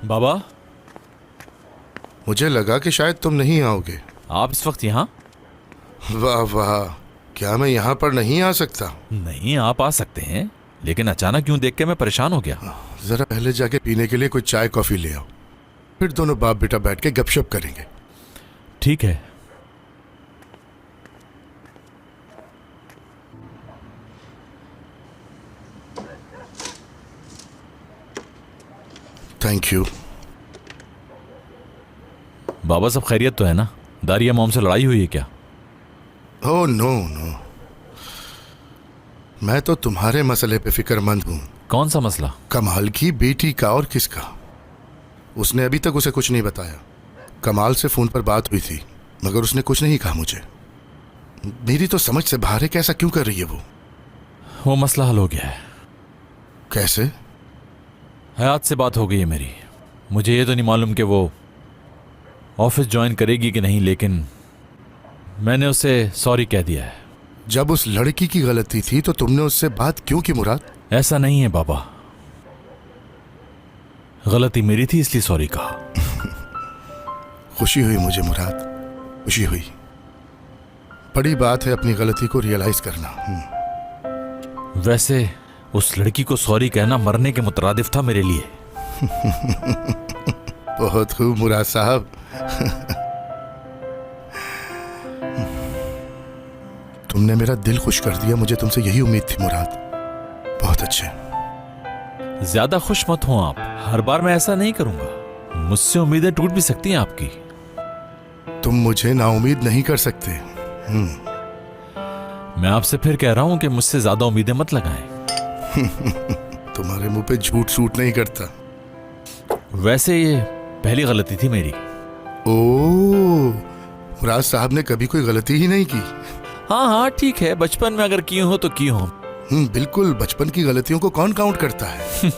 बाबा, मुझे लगा कि शायद तुम नहीं आओगे। आप इस वक्त यहाँ? वाह वाह, क्या मैं यहाँ पर नहीं आ सकता? नहीं, आप आ सकते हैं, लेकिन अचानक क्यों देख के मैं परेशान हो गया। जरा पहले जाके पीने के लिए कोई चाय कॉफी ले आओ, फिर दोनों बाप बेटा बैठ के गपशप करेंगे। ठीक है। Thank you. बाबा, सब खैरियत तो है ना? दारिया मॉम से लड़ाई हुई है क्या? ओह नो नो, मैं तो तुम्हारे मसले पे फिक्रमंद हूँ। कौन सा मसला? कमाल की बेटी का। और किसका? उसने अभी तक उसे कुछ नहीं बताया। कमाल से फोन पर बात हुई थी, मगर उसने कुछ नहीं कहा मुझे। मेरी तो समझ से बाहर है कि ऐसा क्यों कर रही है वो मसला हल हो गया है। कैसे? हयात से बात हो गई है मेरी। मुझे ये तो नहीं मालूम कि वो ऑफिस ज्वाइन करेगी कि नहीं, लेकिन मैंने उसे सॉरी कह दिया है। जब उस लड़की की गलती थी तो तुमने उससे बात क्यों की मुराद? ऐसा नहीं है बाबा, गलती मेरी थी इसलिए सॉरी कहा। खुशी हुई मुझे मुराद, खुशी हुई। बड़ी बात है अपनी गलती को रियलाइज करना। वैसे उस लड़की को सॉरी कहना मरने के मुतरादिफ था मेरे लिए। बहुत खूब मुराद साहब। तुमने मेरा दिल खुश कर दिया। मुझे तुमसे यही उम्मीद थी मुराद। बहुत अच्छे। ज्यादा खुश मत हो आप, हर बार मैं ऐसा नहीं करूंगा। मुझसे उम्मीदें टूट भी सकती हैं आपकी। तुम मुझे नाउम्मीद नहीं कर सकते। मैं आपसे फिर कह रहा हूं कि मुझसे ज्यादा उम्मीदें मत लगाएं। तुम्हारे मुंह पे झूठ सूट नहीं करता। वैसे ये पहली गलती थी मेरी। ओह, मुराद साहब ने कभी कोई गलती ही नहीं की? हाँ हाँ ठीक है, बचपन में अगर की हो तो की हो। बिल्कुल, बचपन की गलतियों को कौन काउंट करता है।